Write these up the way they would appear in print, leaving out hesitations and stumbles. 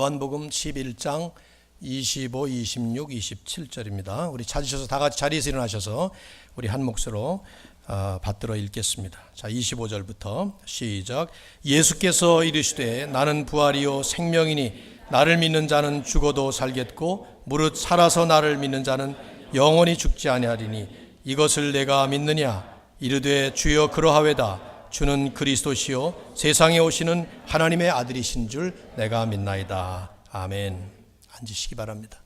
요한복음 11장 25, 26, 27절입니다. 우리 찾으셔서 다 같이 자리에서 일어나셔서 우리 한 몫으로 받들어 읽겠습니다. 자, 25절부터 시작. 예수께서 이르시되 나는 부활이요 생명이니 나를 믿는 자는 죽어도 살겠고 무릇 살아서 나를 믿는 자는 영원히 죽지 아니하리니 이것을 내가 믿느냐. 이르되 주여 그러하외다. 주는 그리스도시요 세상에 오시는 하나님의 아들이신 줄 내가 믿나이다. 아멘. 앉으시기 바랍니다.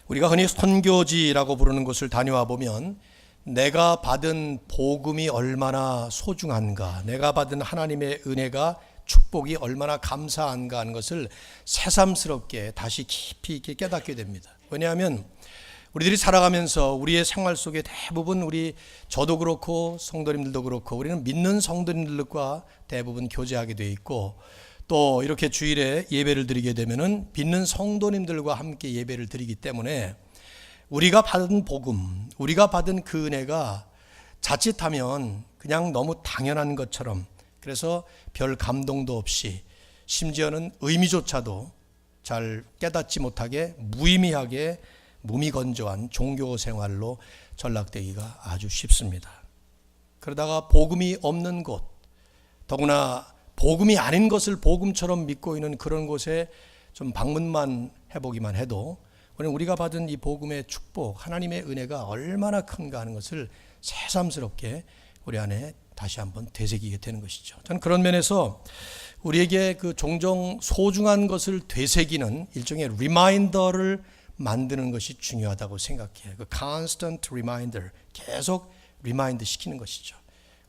우리가 흔히 선교지라고 부르는 곳을 다녀와 보면 내가 받은 복음이 얼마나 소중한가, 내가 받은 하나님의 은혜가 축복이 얼마나 감사한가 하는 것을 새삼스럽게 다시 깊이 있게 깨닫게 됩니다. 왜냐하면 우리들이 살아가면서 우리의 생활 속에 대부분 저도 그렇고 성도님들도 그렇고 우리는 믿는 성도님들과 대부분 교제하게 돼 있고 또 이렇게 주일에 예배를 드리게 되면은 믿는 성도님들과 함께 예배를 드리기 때문에 우리가 받은 복음, 우리가 받은 그 은혜가 자칫하면 그냥 너무 당연한 것처럼, 그래서 별 감동도 없이 심지어는 의미조차도 잘 깨닫지 못하게 무의미하게 무미건조한 종교 생활로 전락되기가 아주 쉽습니다. 그러다가 복음이 없는 곳, 더구나 복음이 아닌 것을 복음처럼 믿고 있는 그런 곳에 좀 방문만 해보기만 해도 우리가 받은 이 복음의 축복, 하나님의 은혜가 얼마나 큰가 하는 것을 새삼스럽게 우리 안에 다시 한번 되새기게 되는 것이죠. 저는 그런 면에서 우리에게 그 종종 소중한 것을 되새기는 일종의 리마인더를 만드는 것이 중요하다고 생각해요. 그 constant reminder, 계속 리마인드 시키는 것이죠.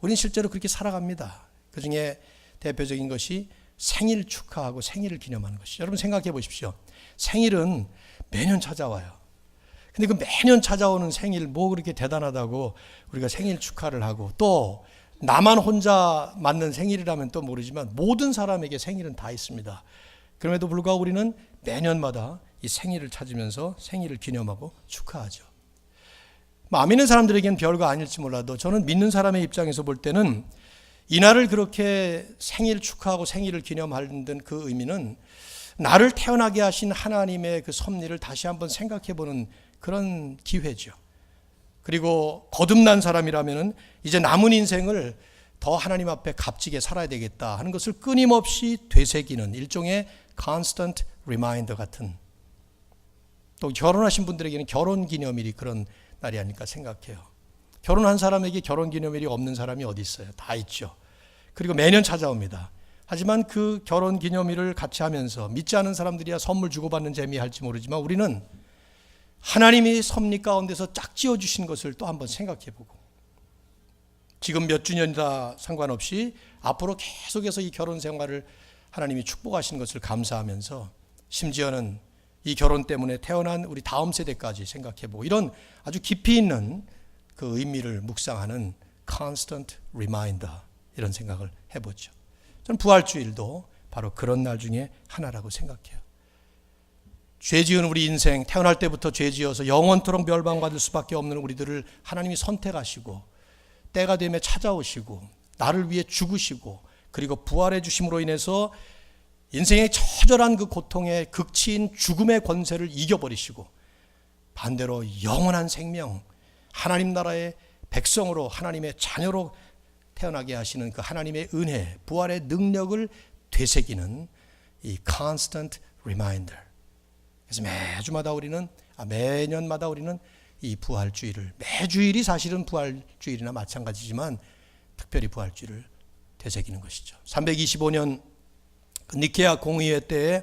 우리는 실제로 그렇게 살아갑니다. 그 중에 대표적인 것이 생일 축하하고 생일을 기념하는 것이죠. 여러분 생각해 보십시오. 생일은 매년 찾아와요. 근데 그 매년 찾아오는 생일 뭐 그렇게 대단하다고 우리가 생일 축하를 하고, 또 나만 혼자 맞는 생일이라면 또 모르지만 모든 사람에게 생일은 다 있습니다. 그럼에도 불구하고 우리는 매년마다 이 생일을 찾으면서 생일을 기념하고 축하하죠. 안 믿는 사람들에게는 별거 아닐지 몰라도 저는 믿는 사람의 입장에서 볼 때는 이날을 그렇게 생일 축하하고 생일을 기념하는 그 의미는 나를 태어나게 하신 하나님의 그 섭리를 다시 한번 생각해 보는 그런 기회죠. 그리고 거듭난 사람이라면 이제 남은 인생을 더 하나님 앞에 값지게 살아야 되겠다 하는 것을 끊임없이 되새기는 일종의 constant reminder 같은, 또 결혼하신 분들에게는 결혼기념일이 그런 날이 아닐까 생각해요. 결혼한 사람에게 결혼기념일이 없는 사람이 어디 있어요? 다 있죠. 그리고 매년 찾아옵니다. 하지만 그 결혼기념일을 같이 하면서 믿지 않은 사람들이야 선물 주고받는 재미 할지 모르지만 우리는 하나님이 섭리 가운데서 짝지어 주신 것을 또 한번 생각해보고, 지금 몇 주년이다 상관없이 앞으로 계속해서 이 결혼 생활을 하나님이 축복하신 것을 감사하면서 심지어는 이 결혼 때문에 태어난 우리 다음 세대까지 생각해보고, 이런 아주 깊이 있는 그 의미를 묵상하는 constant reminder, 이런 생각을 해보죠. 저는 부활주일도 바로 그런 날 중에 하나라고 생각해요. 죄 지은 우리 인생, 태어날 때부터 죄 지어서 영원토록 멸망받을 수밖에 없는 우리들을 하나님이 선택하시고 때가 되면 찾아오시고 나를 위해 죽으시고 그리고 부활해 주심으로 인해서 인생의 처절한 그 고통의 극치인 죽음의 권세를 이겨버리시고 반대로 영원한 생명, 하나님 나라의 백성으로 하나님의 자녀로 태어나게 하시는 그 하나님의 은혜, 부활의 능력을 되새기는 이 constant reminder. 그래서 매년마다 우리는 이 부활주일을, 매주일이 사실은 부활주일이나 마찬가지지만 특별히 부활주일을 되새기는 것이죠. 325년 니케아 공의회 때에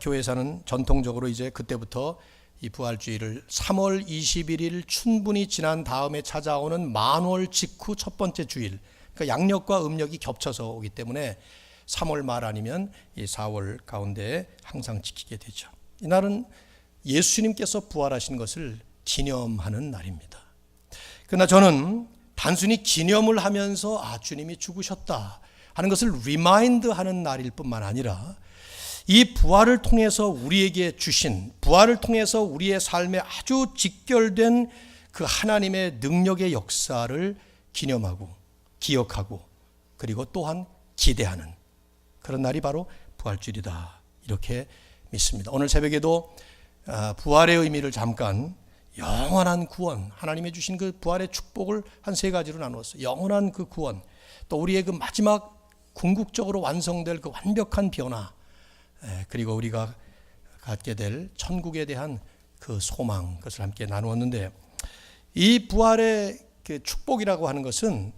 교회에서는 전통적으로 이제 그때부터 이 부활주일을 3월 21일 춘분이 지난 다음에 찾아오는 만월 직후 첫 번째 주일, 그러니까 양력과 음력이 겹쳐서 오기 때문에 3월 말 아니면 이 4월 가운데에 항상 지키게 되죠. 이날은 예수님께서 부활하신 것을 기념하는 날입니다. 그러나 저는 단순히 기념을 하면서 주님이 죽으셨다 하는 것을 리마인드하는 날일 뿐만 아니라 이 부활을 통해서 우리에게 주신, 부활을 통해서 우리의 삶에 아주 직결된 그 하나님의 능력의 역사를 기념하고 기억하고 그리고 또한 기대하는 그런 날이 바로 부활주일이다, 이렇게 믿습니다. 오늘 새벽에도 부활의 의미를 잠깐 영원한 구원, 하나님이 주신 그 부활의 축복을 한 세 가지로 나누었어요. 영원한 그 구원, 또 우리의 그 마지막 궁극적으로 완성될 그 완벽한 변화, 그리고 우리가 갖게 될 천국에 대한 그 소망, 그것을 함께 나누었는데, 이 부활의 그 축복이라고 하는 것은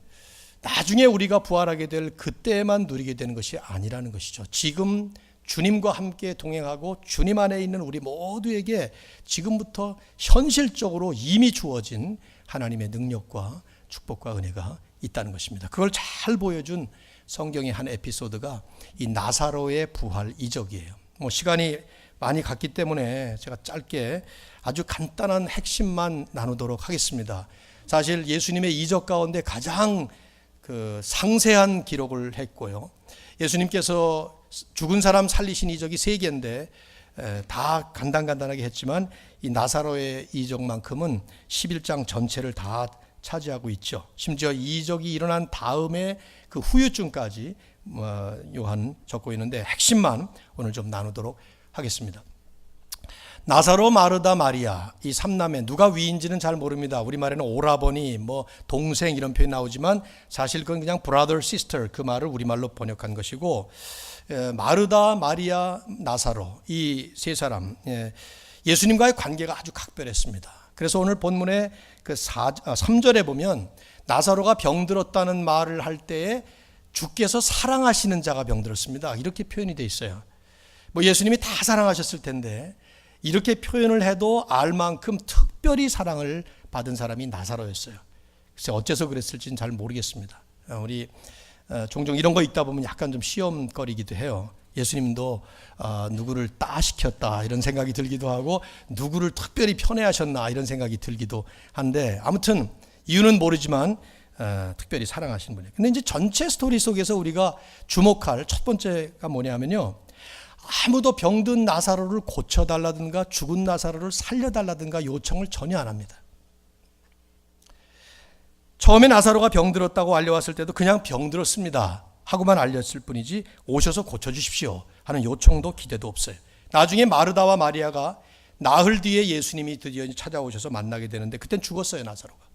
나중에 우리가 부활하게 될 그때만 누리게 되는 것이 아니라는 것이죠. 지금 주님과 함께 동행하고 주님 안에 있는 우리 모두에게 지금부터 현실적으로 이미 주어진 하나님의 능력과 축복과 은혜가 있다는 것입니다. 그걸 잘 보여준 성경의 한 에피소드가 이 나사로의 부활 이적이에요. 시간이 많이 갔기 때문에 제가 짧게 아주 간단한 핵심만 나누도록 하겠습니다. 사실 예수님의 이적 가운데 가장 그 상세한 기록을 했고요. 예수님께서 죽은 사람 살리신 이적이 3개인데 다 간단하게 했지만 이 나사로의 이적만큼은 11장 전체를 다 차지하고 있죠. 심지어 이 이적이 일어난 다음에 그 후유증까지 요한 적고 있는데 핵심만 오늘 좀 나누도록 하겠습니다. 나사로, 마르다, 마리아, 이 3남매 누가 위인지는 잘 모릅니다. 우리말에는 오라버니, 동생 이런 표현이 나오지만 사실 그건 그냥 brother, sister 그 말을 우리말로 번역한 것이고, 마르다, 마리아, 나사로 이 세 사람 예수님과의 관계가 아주 각별했습니다. 그래서 오늘 본문의 그 3절에 보면 나사로가 병들었다는 말을 할 때에 주께서 사랑하시는 자가 병들었습니다. 이렇게 표현이 되어 있어요. 예수님이 다 사랑하셨을 텐데 이렇게 표현을 해도 알 만큼 특별히 사랑을 받은 사람이 나사로였어요. 글쎄 어째서 그랬을지는 잘 모르겠습니다. 우리 종종 이런 거 있다 보면 약간 좀 시험거리기도 해요. 예수님도 누구를 따시켰다 이런 생각이 들기도 하고 누구를 특별히 편애하셨나 이런 생각이 들기도 한데 아무튼 이유는 모르지만 특별히 사랑하시는 분이에요. 근데 이제 전체 스토리 속에서 우리가 주목할 첫 번째가 뭐냐면요, 아무도 병든 나사로를 고쳐달라든가 죽은 나사로를 살려달라든가 요청을 전혀 안 합니다. 처음에 나사로가 병들었다고 알려왔을 때도 그냥 병들었습니다 하고만 알렸을 뿐이지 오셔서 고쳐주십시오 하는 요청도 기대도 없어요. 나중에 마르다와 마리아가 나흘 뒤에 예수님이 드디어 찾아오셔서 만나게 되는데 그땐 죽었어요, 나사로가.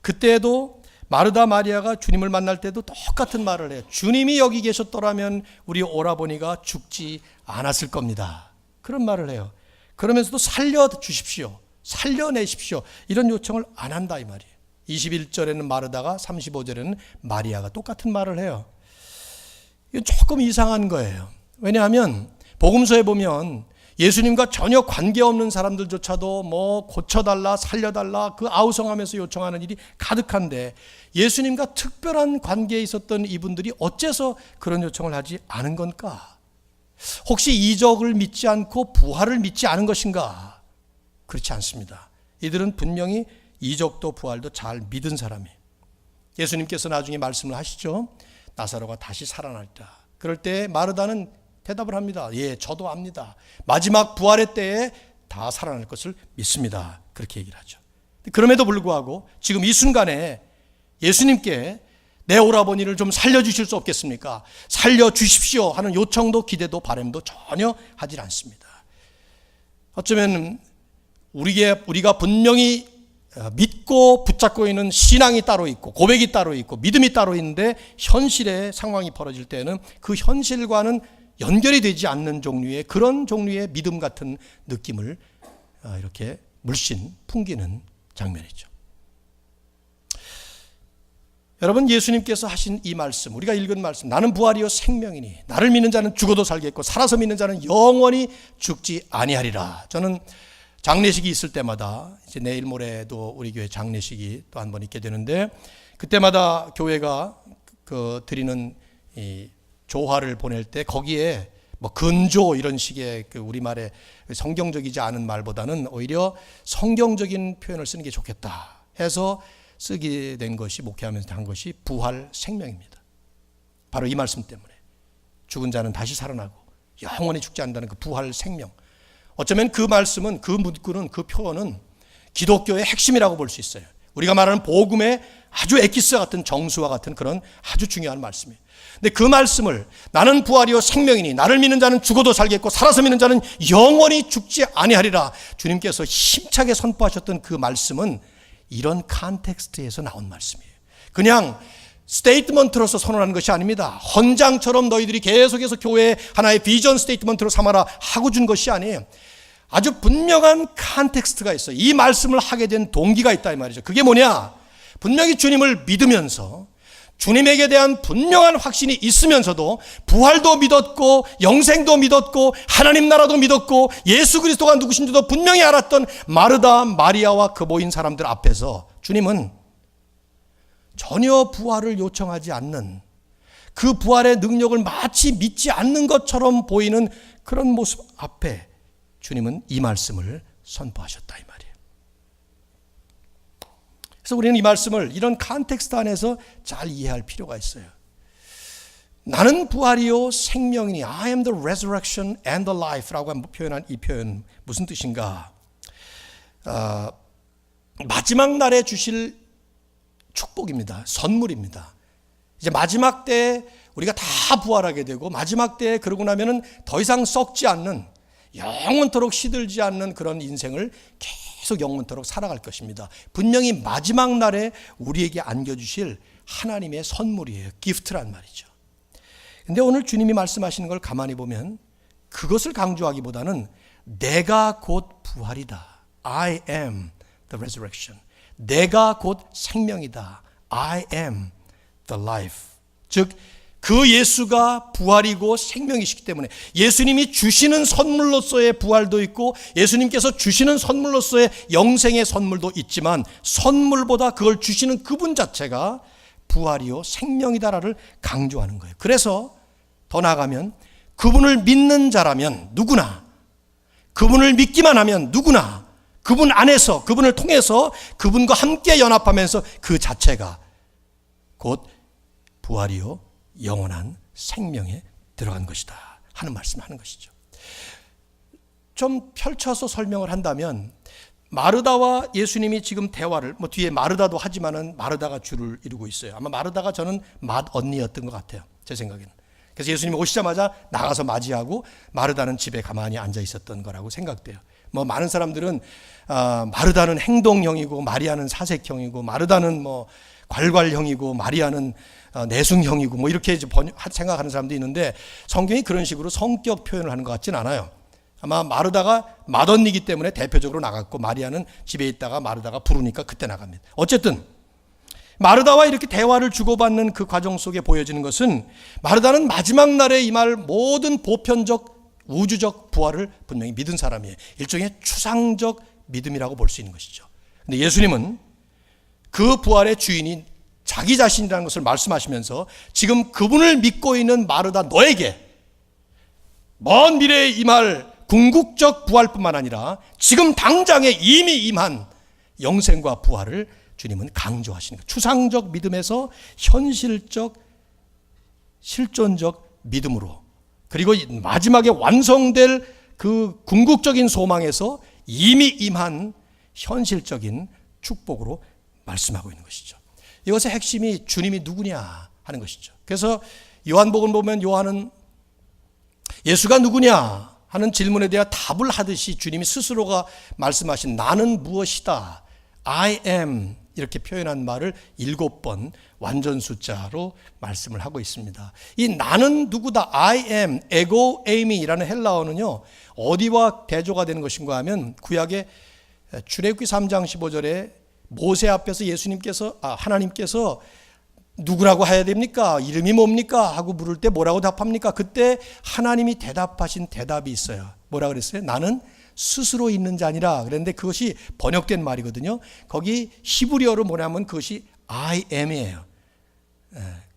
그때도 마르다 마리아가 주님을 만날 때도 똑같은 말을 해요. 주님이 여기 계셨더라면 우리 오라버니가 죽지 않았을 겁니다. 그런 말을 해요. 그러면서도 살려주십시오, 살려내십시오 이런 요청을 안 한다 이 말이에요. 21절에는 마르다가 35절에는 마리아가 똑같은 말을 해요. 이건 조금 이상한 거예요. 왜냐하면 복음서에 보면 예수님과 전혀 관계없는 사람들조차도 고쳐달라 살려달라 그 아우성하면서 요청하는 일이 가득한데 예수님과 특별한 관계에 있었던 이분들이 어째서 그런 요청을 하지 않은 건가? 혹시 이적을 믿지 않고 부활을 믿지 않은 것인가? 그렇지 않습니다. 이들은 분명히 이적도 부활도 잘 믿은 사람이에요. 예수님께서 나중에 말씀을 하시죠. 나사로가 다시 살아날다. 그럴 때 마르다는 대답을 합니다. 예, 저도 압니다. 마지막 부활의 때에 다 살아날 것을 믿습니다. 그렇게 얘기를 하죠. 그럼에도 불구하고 지금 이 순간에 예수님께 내 오라버니를 좀 살려주실 수 없겠습니까? 살려주십시오 하는 요청도 기대도 바람도 전혀 하질 않습니다. 어쩌면 우리가 분명히 믿고 붙잡고 있는 신앙이 따로 있고 고백이 따로 있고 믿음이 따로 있는데 현실의 상황이 벌어질 때는 그 현실과는 연결이 되지 않는 종류의 그런 종류의 믿음 같은 느낌을 이렇게 물씬 풍기는 장면이죠. 여러분, 예수님께서 하신 이 말씀, 우리가 읽은 말씀, 나는 부활이요 생명이니 나를 믿는 자는 죽어도 살겠고 살아서 믿는 자는 영원히 죽지 아니하리라. 저는 장례식이 있을 때마다 이제 내일 모레도 우리 교회 장례식이 또 한 번 있게 되는데 그때마다 교회가 드리는 이 조화를 보낼 때 거기에 근조 이런 식의 우리말의 성경적이지 않은 말보다는 오히려 성경적인 표현을 쓰는 게 좋겠다 해서 쓰게 된 것이 목회하면서 한 것이 부활 생명입니다. 바로 이 말씀 때문에 죽은 자는 다시 살아나고 영원히 죽지 않는다는 그 부활 생명. 어쩌면 그 말씀은 그 문구는 그 표현은 기독교의 핵심이라고 볼 수 있어요. 우리가 말하는 복음의 아주 엑기스와 같은 정수와 같은 그런 아주 중요한 말씀이에요. 근데 그 말씀을 나는 부활이요 생명이니 나를 믿는 자는 죽어도 살겠고 살아서 믿는 자는 영원히 죽지 아니하리라 주님께서 힘차게 선포하셨던 그 말씀은 이런 컨텍스트에서 나온 말씀이에요. 그냥 스테이트먼트로서 선언하는 것이 아닙니다. 헌장처럼 너희들이 계속해서 교회의 하나의 비전 스테이트먼트로 삼아라 하고 준 것이 아니에요. 아주 분명한 컨텍스트가 있어요. 이 말씀을 하게 된 동기가 있다 이 말이죠. 그게 뭐냐? 분명히 주님을 믿으면서 주님에게 대한 분명한 확신이 있으면서도 부활도 믿었고 영생도 믿었고 하나님 나라도 믿었고 예수 그리스도가 누구신지도 분명히 알았던 마르다, 마리아와 그 모인 사람들 앞에서 주님은 전혀 부활을 요청하지 않는 그 부활의 능력을 마치 믿지 않는 것처럼 보이는 그런 모습 앞에 주님은 이 말씀을 선포하셨다 이 말이에요. 그래서 우리는 이 말씀을 이런 컨텍스트 안에서 잘 이해할 필요가 있어요. 나는 부활이요 생명이니 I am the resurrection and the life라고 표현한 이 표현 무슨 뜻인가? 마지막 날에 주실 축복입니다. 선물입니다. 이제 마지막 때에 우리가 다 부활하게 되고 마지막 때에 그러고 나면은 더 이상 썩지 않는 영원토록 시들지 않는 그런 인생을 계속 영원토록 살아갈 것입니다. 분명히 마지막 날에 우리에게 안겨주실 하나님의 선물이에요. 기프트란 말이죠. 근데 오늘 주님이 말씀하시는 걸 가만히 보면 그것을 강조하기보다는 내가 곧 부활이다. I am the resurrection. 내가 곧 생명이다. I am the life. 즉 그 예수가 부활이고 생명이시기 때문에 예수님이 주시는 선물로서의 부활도 있고 예수님께서 주시는 선물로서의 영생의 선물도 있지만 선물보다 그걸 주시는 그분 자체가 부활이요 생명이다라를 강조하는 거예요. 그래서 더 나아가면 그분을 믿는 자라면 누구나 그분을 믿기만 하면 누구나 그분 안에서 그분을 통해서 그분과 함께 연합하면서 그 자체가 곧 부활이요 영원한 생명에 들어간 것이다 하는 말씀을 하는 것이죠. 좀 펼쳐서 설명을 한다면 마르다와 예수님이 지금 대화를 뒤에 마르다도 하지만은 마르다가 주를 이루고 있어요. 아마 마르다가 저는 맏언니였던 것 같아요. 제 생각에는. 그래서 예수님이 오시자마자 나가서 맞이하고 마르다는 집에 가만히 앉아 있었던 거라고 생각돼요. 많은 사람들은 마르다는 행동형이고 마리아는 사색형이고 마르다는 괄괄형이고 마리아는 내숭형이고 이렇게 생각하는 사람도 있는데 성경이 그런 식으로 성격 표현을 하는 것 같진 않아요. 아마 마르다가 맏언니이기 때문에 대표적으로 나갔고 마리아는 집에 있다가 마르다가 부르니까 그때 나갑니다. 어쨌든 마르다와 이렇게 대화를 주고받는 그 과정 속에 보여지는 것은 마르다는 마지막 날에 임할 모든 보편적 우주적 부활을 분명히 믿은 사람이에요. 일종의 추상적 믿음이라고 볼 수 있는 것이죠. 근데 예수님은 그 부활의 주인이 자기 자신이라는 것을 말씀하시면서 지금 그분을 믿고 있는 마르다 너에게 먼 미래에 임할 궁극적 부활뿐만 아니라 지금 당장에 이미 임한 영생과 부활을 주님은 강조하시는 거예요. 추상적 믿음에서 현실적 실존적 믿음으로 그리고 마지막에 완성될 그 궁극적인 소망에서 이미 임한 현실적인 축복으로 말씀하고 있는 것이죠. 이것의 핵심이 주님이 누구냐 하는 것이죠. 그래서 요한복음 보면 요한은 예수가 누구냐 하는 질문에 대한 답을 하듯이 주님이 스스로가 말씀하신 나는 무엇이다. I am 이렇게 표현한 말을 7번 완전 숫자로 말씀을 하고 있습니다. 이 나는 누구다. I am, ego eimi라는 헬라어는요. 어디와 대조가 되는 것인가 하면 구약의 출애굽기 3장 15절에 모세 앞에서 하나님께서 누구라고 해야 됩니까? 이름이 뭡니까? 하고 물을 때 뭐라고 답합니까? 그때 하나님이 대답하신 대답이 있어요. 뭐라 그랬어요? 나는 스스로 있는 자니라. 그런데 그것이 번역된 말이거든요. 거기 히브리어로 뭐냐면 그것이 I am이에요.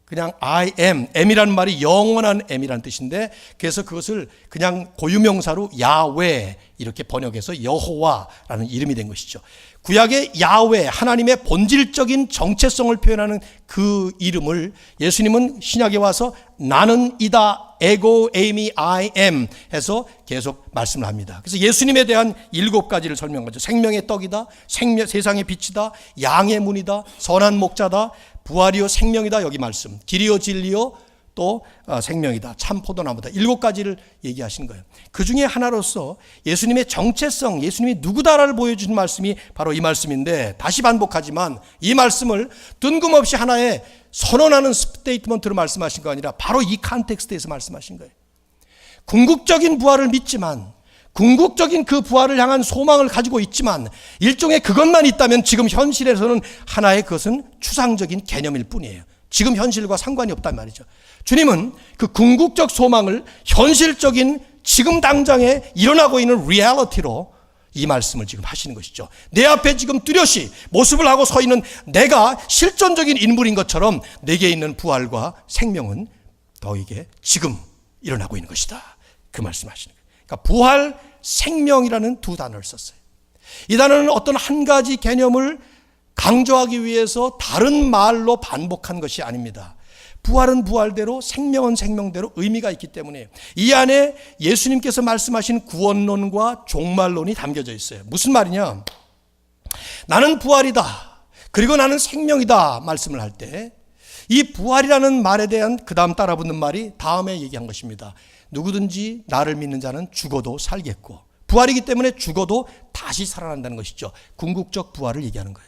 그냥 I am, M이라는 말이 영원한 M이라는 뜻인데 그래서 그것을 그냥 고유명사로 야훼 이렇게 번역해서 여호와라는 이름이 된 것이죠. 구약의 야훼, 하나님의 본질적인 정체성을 표현하는 그 이름을 예수님은 신약에 와서 나는 이다, 에고 에이미 I am 해서 계속 말씀을 합니다. 그래서 예수님에 대한 7가지를 설명하죠. 생명의 떡이다, 세상의 빛이다, 양의 문이다, 선한 목자다, 부활이요 생명이다. 여기 말씀. 길이요 진리요 또 생명이다, 참 포도나무다. 7가지를 얘기하신 거예요. 그 중에 하나로서 예수님의 정체성, 예수님이 누구다를 보여주신 말씀이 바로 이 말씀인데, 다시 반복하지만 이 말씀을 뜬금없이 하나의 선언하는 스테이트먼트로 말씀하신 거 아니라 바로 이 컨텍스트에서 말씀하신 거예요. 궁극적인 부활을 믿지만, 궁극적인 그 부활을 향한 소망을 가지고 있지만, 일종의 그것만 있다면 지금 현실에서는 하나의 그것은 추상적인 개념일 뿐이에요. 지금 현실과 상관이 없단 말이죠. 주님은 그 궁극적 소망을 현실적인 지금 당장에 일어나고 있는 리얼리티로 이 말씀을 지금 하시는 것이죠. 내 앞에 지금 뚜렷이 모습을 하고 서 있는 내가 실존적인 인물인 것처럼 내게 있는 부활과 생명은 너에게 지금 일어나고 있는 것이다. 그 말씀하시는 거예요. 그러니까 부활, 생명이라는 두 단어를 썼어요. 이 단어는 어떤 한 가지 개념을 강조하기 위해서 다른 말로 반복한 것이 아닙니다. 부활은 부활대로, 생명은 생명대로 의미가 있기 때문에 이 안에 예수님께서 말씀하신 구원론과 종말론이 담겨져 있어요. 무슨 말이냐? 나는 부활이다, 그리고 나는 생명이다 말씀을 할 때 이 부활이라는 말에 대한 그 다음 따라 붙는 말이 다음에 얘기한 것입니다. 누구든지 나를 믿는 자는 죽어도 살겠고, 부활이기 때문에 죽어도 다시 살아난다는 것이죠. 궁극적 부활을 얘기하는 거예요.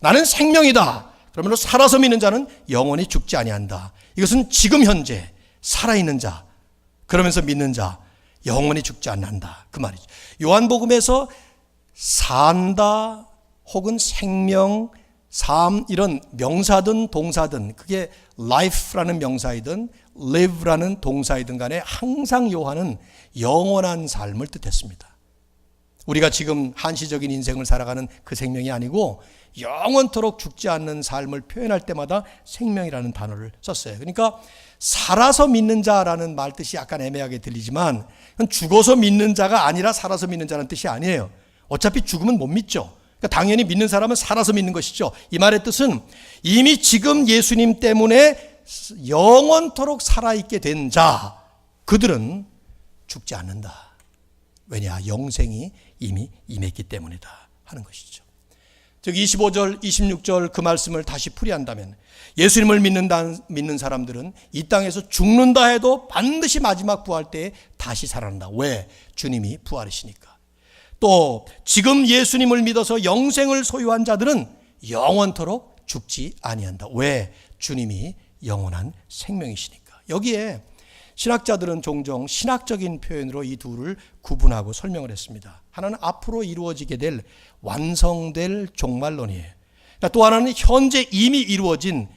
나는 생명이다, 그러므로 살아서 믿는 자는 영원히 죽지 아니한다. 이것은 지금 현재 살아있는 자, 그러면서 믿는 자 영원히 죽지 않는다, 그 말이죠. 요한복음에서 산다 혹은 생명, 삶, 이런 명사든 동사든, 그게 life라는 명사이든 live라는 동사이든 간에 항상 요한은 영원한 삶을 뜻했습니다. 우리가 지금 한시적인 인생을 살아가는 그 생명이 아니고 영원토록 죽지 않는 삶을 표현할 때마다 생명이라는 단어를 썼어요. 그러니까 살아서 믿는 자라는 말 뜻이 약간 애매하게 들리지만 죽어서 믿는 자가 아니라 살아서 믿는 자는 뜻이 아니에요. 어차피 죽으면 못 믿죠. 그러니까 당연히 믿는 사람은 살아서 믿는 것이죠. 이 말의 뜻은 이미 지금 예수님 때문에 영원토록 살아있게 된 자, 그들은 죽지 않는다. 왜냐? 영생이 이미 임했기 때문이다 하는 것이죠. 즉 25절, 26절 그 말씀을 다시 풀이한다면 예수님을 믿는 사람들은 이 땅에서 죽는다 해도 반드시 마지막 부활 때에 다시 살아난다. 왜? 주님이 부활이시니까. 또 지금 예수님을 믿어서 영생을 소유한 자들은 영원토록 죽지 아니한다. 왜? 주님이 영원한 생명이시니까. 여기에 신학자들은 종종 신학적인 표현으로 이 둘을 구분하고 설명을 했습니다. 하나는 앞으로 이루어지게 될 완성될 종말론이에요. 그러니까 또 하나는 현재 이미 이루어진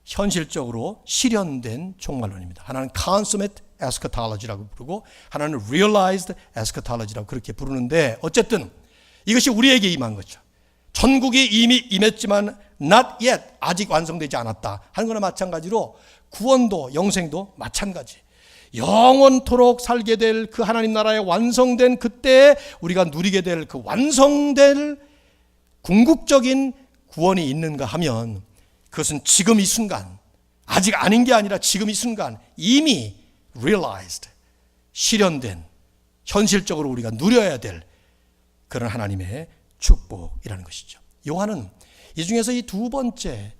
현실적으로 실현된 종말론입니다. 하나는 consummate eschatology라고 부르고 하나는 realized eschatology라고 그렇게 부르는데, 어쨌든 이것이 우리에게 임한 거죠. 천국이 이미 임했지만 not yet, 아직 완성되지 않았다 하는 거나 마찬가지로 구원도 영생도 마찬가지. 영원토록 살게 될 그 하나님 나라의 완성된 그때에 우리가 누리게 될 그 완성될 궁극적인 구원이 있는가 하면 그것은 지금 이 순간, 아직 아닌 게 아니라 지금 이 순간 이미 realized, 실현된, 현실적으로 우리가 누려야 될 그런 하나님의 축복이라는 것이죠. 요한은 이 중에서 이 두 번째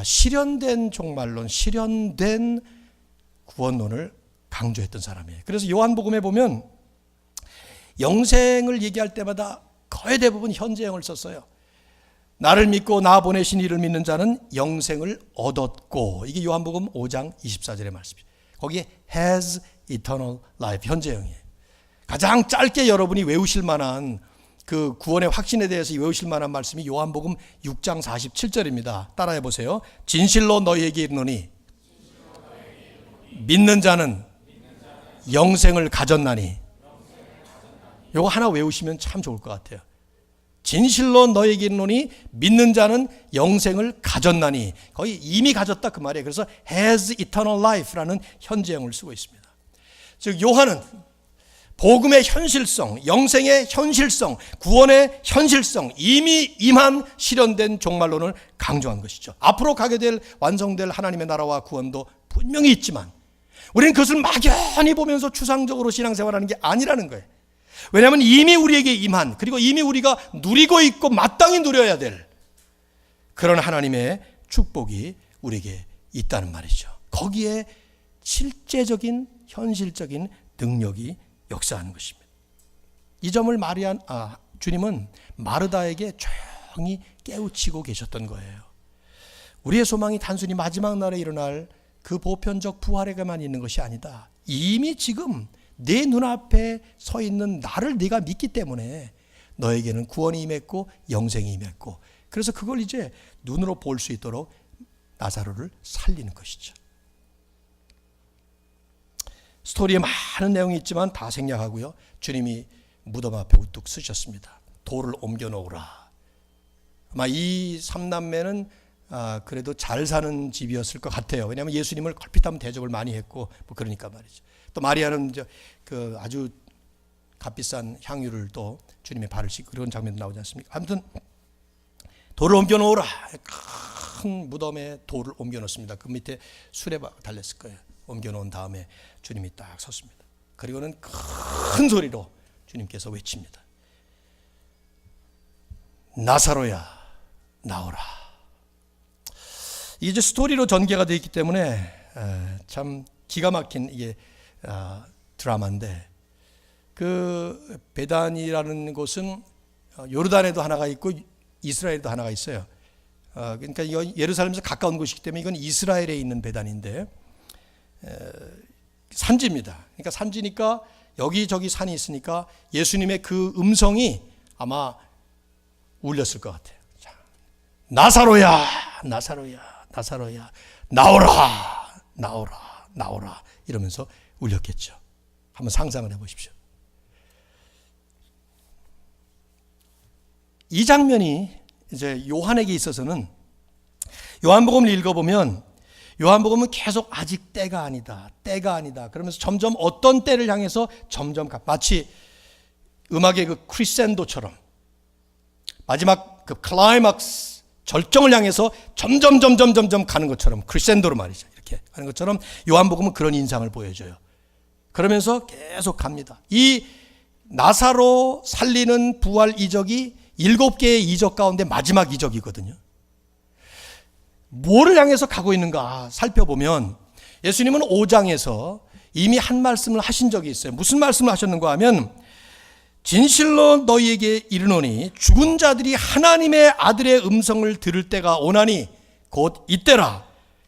실현된 종말론, 실현된 구원론을 강조했던 사람이에요. 그래서 요한복음에 보면 영생을 얘기할 때마다 거의 대부분 현재형을 썼어요. 나를 믿고 나 보내신 이를 믿는 자는 영생을 얻었고, 이게 요한복음 5장 24절의 말씀이에요. 거기에 has eternal life, 현재형이에요. 가장 짧게 여러분이 외우실 만한 그 구원의 확신에 대해서 외우실 만한 말씀이 요한복음 6장 47절입니다. 따라해 보세요. 진실로 너희에게 이르노니 믿는 자는 영생을 가졌나니. 요거 하나 외우시면 참 좋을 것 같아요. 진실로 너희에게 이르노니 믿는 자는 영생을 가졌나니. 거의 이미 가졌다 그 말이에요. 그래서 has eternal life라는 현재형을 쓰고 있습니다. 즉 요한은 복음의 현실성, 영생의 현실성, 구원의 현실성, 이미 임한 실현된 종말론을 강조한 것이죠. 앞으로 가게 될 완성될 하나님의 나라와 구원도 분명히 있지만 우리는 그것을 막연히 보면서 추상적으로 신앙생활하는 게 아니라는 거예요. 왜냐하면 이미 우리에게 임한, 그리고 이미 우리가 누리고 있고 마땅히 누려야 될 그런 하나님의 축복이 우리에게 있다는 말이죠. 거기에 실제적인 현실적인 능력이 역사하는 것입니다. 이 점을 주님은 마르다에게 조용히 깨우치고 계셨던 거예요. 우리의 소망이 단순히 마지막 날에 일어날 그 보편적 부활에게만 있는 것이 아니다. 이미 지금 내 눈앞에 서 있는 나를 네가 믿기 때문에 너에게는 구원이 임했고 영생이 임했고, 그래서 그걸 이제 눈으로 볼 수 있도록 나사로를 살리는 것이죠. 스토리에 많은 내용이 있지만 다 생략하고요. 주님이 무덤 앞에 우뚝 서셨습니다. 돌을 옮겨 놓으라. 아마 이 삼남매는 그래도 잘 사는 집이었을 것 같아요. 왜냐하면 예수님을 걸핏하면 대접을 많이 했고 뭐 그러니까 말이죠. 또 마리아는 그 아주 값비싼 향유를 또 주님의 발을 씻고 그런 장면도 나오지 않습니까? 아무튼 돌을 옮겨 놓으라. 큰 무덤에 돌을 옮겨 놓습니다. 그 밑에 수레바가 달렸을 거예요. 옮겨 놓은 다음에 주님이 딱 섰습니다. 그리고는 큰 소리로 주님께서 외칩니다. 나사로야, 나오라. 이게 이제 스토리로 전개가 되어 있기 때문에 참 기가 막힌 이게 드라마인데, 그 베단이라는 곳은 요르단에도 하나가 있고 이스라엘에도 하나가 있어요. 그러니까 예루살렘에서 가까운 곳이기 때문에 이건 이스라엘에 있는 베단인데 산지입니다. 그러니까 산지니까 여기저기 산이 있으니까 예수님의 그 음성이 아마 울렸을 것 같아요. 자, 나사로야, 나사로야, 나사로야, 나오라, 나오라, 나오라 이러면서 울렸겠죠. 한번 상상을 해보십시오. 이 장면이 이제 요한에게 있어서는, 요한복음을 읽어보면 요한복음은 계속 아직 때가 아니다, 때가 아니다 그러면서 점점 어떤 때를 향해서 점점 마치 음악의 그 크리센도처럼 마지막 그 클라이막스 절정을 향해서 점점 가는 것처럼, 크리센도로 말이죠. 이렇게 하는 것처럼 요한복음은 그런 인상을 보여줘요. 그러면서 계속 갑니다. 이 나사로 살리는 부활 이적이 7개의 이적 가운데 마지막 이적이거든요. 뭐를 향해서 가고 있는가 살펴보면 예수님은 5장에서 이미 한 말씀을 하신 적이 있어요. 무슨 말씀을 하셨는가 하면, 진실로 너희에게 이르노니 죽은 자들이 하나님의 아들의 음성을 들을 때가 오나니 곧 이때라.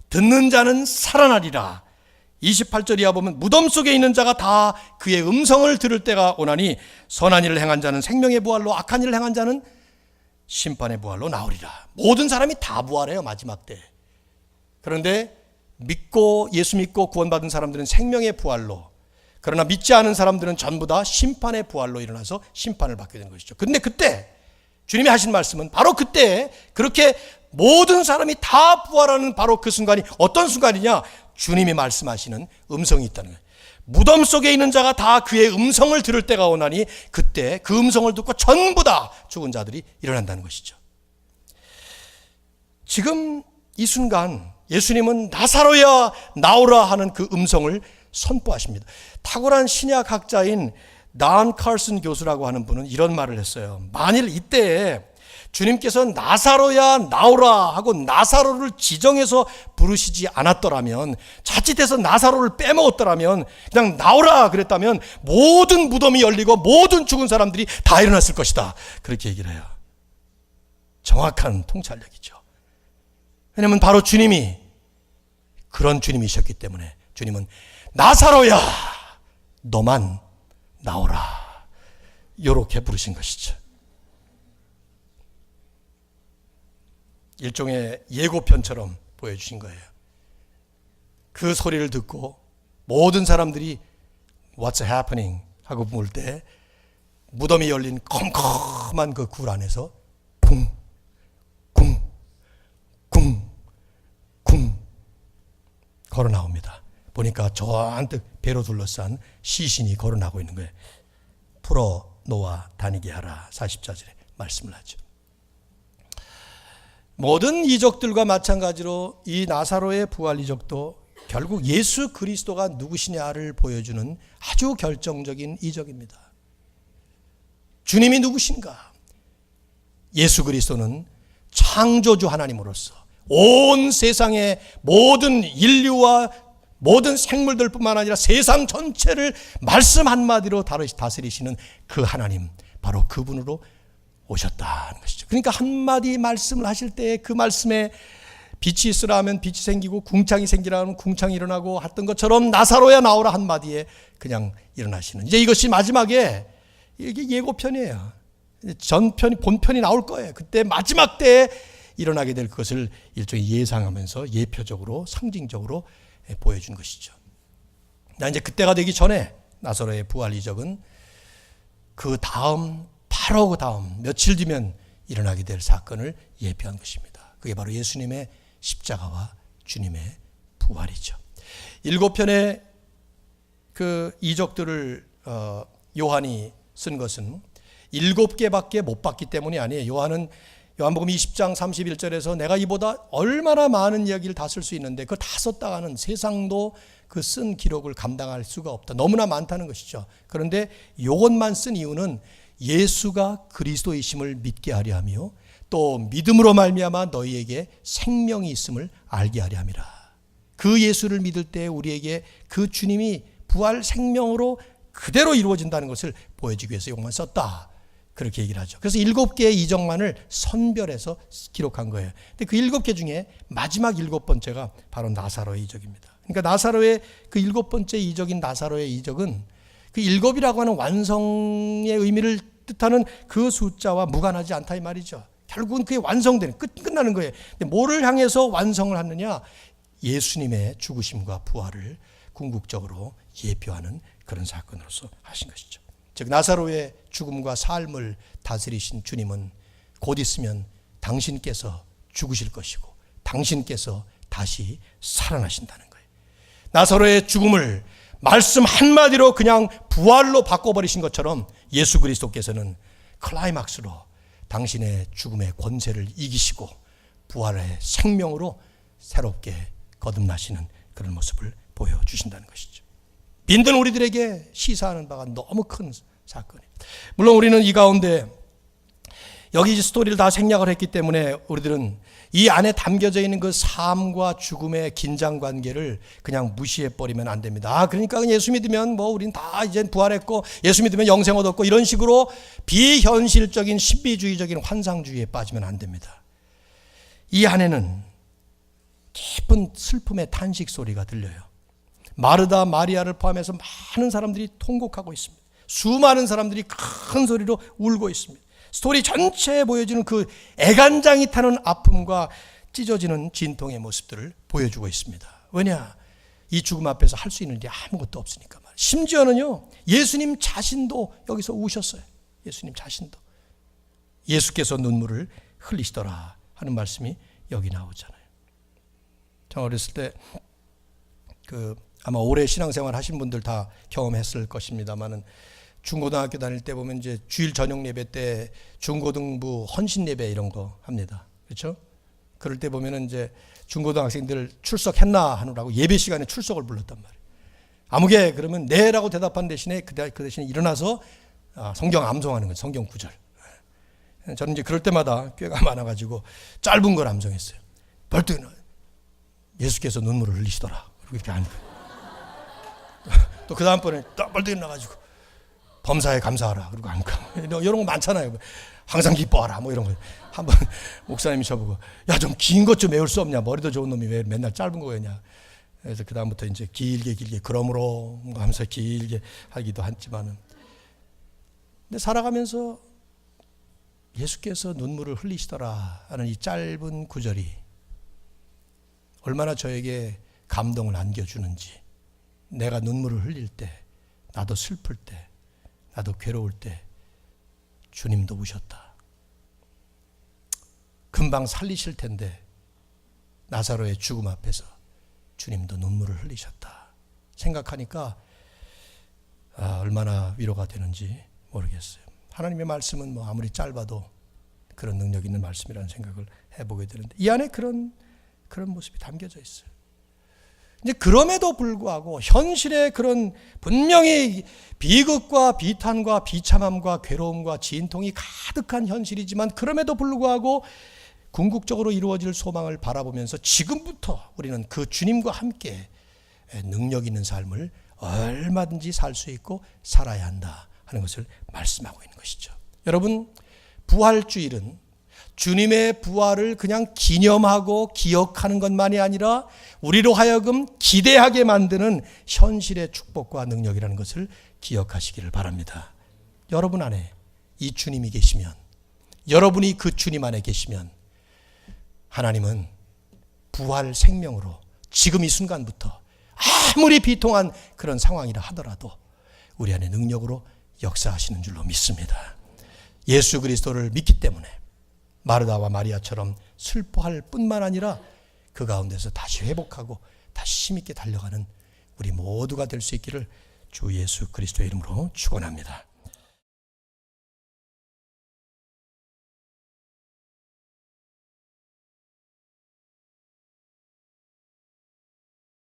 듣는 자는 살아나리라. 28절 이하 보면 무덤 속에 있는 자가 다 그의 음성을 들을 때가 오나니 선한 일을 행한 자는 생명의 부활로, 악한 일을 행한 자는 심판의 부활로 나오리라. 모든 사람이 다 부활해요, 마지막 때. 그런데 예수 믿고 구원받은 사람들은 생명의 부활로, 그러나 믿지 않은 사람들은 전부 다 심판의 부활로 일어나서 심판을 받게 되는 것이죠. 근데 그때 주님이 하신 말씀은 바로 그때 그렇게 모든 사람이 다 부활하는 바로 그 순간이 어떤 순간이냐? 주님이 말씀하시는 음성이 있다는 거예요. 무덤 속에 있는 자가 다 그의 음성을 들을 때가 오나니 그때 그 음성을 듣고 전부 다 죽은 자들이 일어난다는 것이죠. 지금 이 순간 예수님은 나사로야 나오라 하는 그 음성을 선포하십니다. 탁월한 신약 학자인 단 칼슨 교수라고 하는 분은 이런 말을 했어요. 만일 이때에 주님께서 나사로야 나오라 하고 나사로를 지정해서 부르시지 않았더라면, 자칫해서 나사로를 빼먹었더라면, 그냥 나오라 그랬다면 모든 무덤이 열리고 모든 죽은 사람들이 다 일어났을 것이다, 그렇게 얘기를 해요. 정확한 통찰력이죠. 왜냐하면 바로 주님이 그런 주님이셨기 때문에 주님은 나사로야 너만 나오라 이렇게 부르신 것이죠. 일종의 예고편처럼 보여주신 거예요. 그 소리를 듣고 모든 사람들이 What's happening? 하고 물 때 무덤이 열린 컴컴한 그 굴 안에서 쿵, 쿵, 쿵, 쿵 걸어 나옵니다. 보니까 저한테 배로 둘러싼 시신이 걸어 나오고 있는 거예요. 풀어 놓아 다니게 하라. 44절에 말씀을 하죠. 모든 이적들과 마찬가지로 이 나사로의 부활 이적도 결국 예수 그리스도가 누구시냐를 보여주는 아주 결정적인 이적입니다. 주님이 누구신가? 예수 그리스도는 창조주 하나님으로서 온 세상의 모든 인류와 모든 생물들뿐만 아니라 세상 전체를 말씀 한마디로 다스리시는 그 하나님, 바로 그분으로 오셨다는 것이죠. 그러니까 한마디 말씀을 하실 때 그 말씀에 빛이 있으라 하면 빛이 생기고 궁창이 생기라 하면 궁창이 일어나고 했던 것처럼 나사로야 나오라 한마디에 그냥 일어나시는, 이제 이것이 마지막에 이게 예고편이에요. 전편이 본편이 나올 거예요. 그때 마지막 때에 일어나게 될 것을 일종의 예상하면서 예표적으로 상징적으로 보여준 것이죠. 이제 그때가 되기 전에 나사로의 부활 이적은 그 다음, 바로 그 다음 며칠 뒤면 일어나게 될 사건을 예표한 것입니다. 그게 바로 예수님의 십자가와 주님의 부활이죠. 7편의 그 이적들을 요한이 쓴 것은 7개밖에 못 봤기 때문이 아니에요. 요한복음 20장 31절에서 내가 이보다 얼마나 많은 이야기를 다 쓸 수 있는데 그걸 다 썼다가는 세상도 그 쓴 기록을 감당할 수가 없다. 너무나 많다는 것이죠. 그런데 이것만 쓴 이유는 예수가 그리스도이심을 믿게 하려 하며 또 믿음으로 말미암아 너희에게 생명이 있음을 알게 하려 함이라. 그 예수를 믿을 때 우리에게 그 주님이 부활 생명으로 그대로 이루어진다는 것을 보여주기 위해서 이것만 썼다. 그렇게 얘기를 하죠. 그래서 7개의 이적만을 선별해서 기록한 거예요. 근데 그 7개 중에 마지막 7번째가 바로 나사로의 이적입니다. 그러니까 나사로의 그 7번째 이적인 나사로의 이적은 그 7이라고 하는 완성의 의미를 뜻하는 그 숫자와 무관하지 않다 이 말이죠. 결국은 그게 완성되는, 끝나는 거예요. 근데 뭐를 향해서 완성을 하느냐? 예수님의 죽으심과 부활을 궁극적으로 예표하는 그런 사건으로서 하신 것이죠. 즉 나사로의 죽음과 삶을 다스리신 주님은 곧 있으면 당신께서 죽으실 것이고 당신께서 다시 살아나신다는 거예요. 나사로의 죽음을 말씀 한마디로 그냥 부활로 바꿔버리신 것처럼 예수 그리스도께서는 클라이막스로 당신의 죽음의 권세를 이기시고 부활의 생명으로 새롭게 거듭나시는 그런 모습을 보여주신다는 것이죠. 믿는 우리들에게 시사하는 바가 너무 큰 사건이에요. 물론 우리는 이 가운데 여기 스토리를 다 생략을 했기 때문에 우리들은 이 안에 담겨져 있는 그 삶과 죽음의 긴장 관계를 그냥 무시해버리면 안 됩니다. 그러니까 예수 믿으면 우린 다 이제 부활했고 예수 믿으면 영생 얻었고 이런 식으로 비현실적인 신비주의적인 환상주의에 빠지면 안 됩니다. 이 안에는 깊은 슬픔의 탄식 소리가 들려요. 마르다, 마리아를 포함해서 많은 사람들이 통곡하고 있습니다. 수많은 사람들이 큰 소리로 울고 있습니다. 스토리 전체에 보여지는 그 애간장이 타는 아픔과 찢어지는 진통의 모습들을 보여주고 있습니다. 왜냐? 이 죽음 앞에서 할 수 있는 일이 아무것도 없으니까 말이에요. 심지어는요, 예수님 자신도 여기서 우셨어요. 예수님 자신도. 예수께서 눈물을 흘리시더라 하는 말씀이 여기 나오잖아요. 저 어렸을 때 아마 오래 신앙생활 하신 분들 다 경험했을 것입니다만은 중고등학교 다닐 때 보면 이제 주일 저녁 예배 때 중고등부 헌신 예배 이런 거 합니다. 그렇죠? 그럴 때 보면은 이제 중고등학생들 출석했나 하느라고 예배 시간에 출석을 불렀단 말이에요. 아무개 그러면 네라고 대답한 대신에 그 대신에 일어나서 성경 암송하는 거예요. 성경 구절. 저는 이제 그럴 때마다 꾀가 많아가지고 짧은 걸 암송했어요. 벌떡 일어나. 예수께서 눈물을 흘리시더라. 이렇게 하는 거예요. 또 그 다음번에 또 벌떡 일어나가지고 범사에 감사하라. 그리고 이런 거 많잖아요. 항상 기뻐하라. 이런 거. 한번 목사님이 저보고 야, 좀 긴 것 좀 외울 수 없냐. 머리도 좋은 놈이 왜 맨날 짧은 거 외냐. 그래서 그 다음부터 이제 길게 그러므로 하면서 길게 하기도 했지만은, 근데 살아가면서 예수께서 눈물을 흘리시더라 하는 이 짧은 구절이 얼마나 저에게 감동을 안겨주는지, 내가 눈물을 흘릴 때, 나도 슬플 때, 나도 괴로울 때 주님도 우셨다. 금방 살리실 텐데 나사로의 죽음 앞에서 주님도 눈물을 흘리셨다 생각하니까 얼마나 위로가 되는지 모르겠어요. 하나님의 말씀은 뭐 아무리 짧아도 그런 능력 있는 말씀이라는 생각을 해보게 되는데 이 안에 그런 모습이 담겨져 있어요. 이제 그럼에도 불구하고 현실의 그런 분명히 비극과 비탄과 비참함과 괴로움과 진통이 가득한 현실이지만 그럼에도 불구하고 궁극적으로 이루어질 소망을 바라보면서 지금부터 우리는 그 주님과 함께 능력 있는 삶을 얼마든지 살 수 있고 살아야 한다 하는 것을 말씀하고 있는 것이죠. 여러분, 부활주일은 주님의 부활을 그냥 기념하고 기억하는 것만이 아니라 우리로 하여금 기대하게 만드는 현실의 축복과 능력이라는 것을 기억하시기를 바랍니다. 여러분 안에 이 주님이 계시면, 여러분이 그 주님 안에 계시면 하나님은 부활 생명으로 지금 이 순간부터 아무리 비통한 그런 상황이라 하더라도 우리 안에 능력으로 역사하시는 줄로 믿습니다. 예수 그리스도를 믿기 때문에 마르다와 마리아처럼 슬퍼할 뿐만 아니라 그 가운데서 다시 회복하고 다시 힘있게 달려가는 우리 모두가 될 수 있기를 주 예수 그리스도의 이름으로 축원합니다.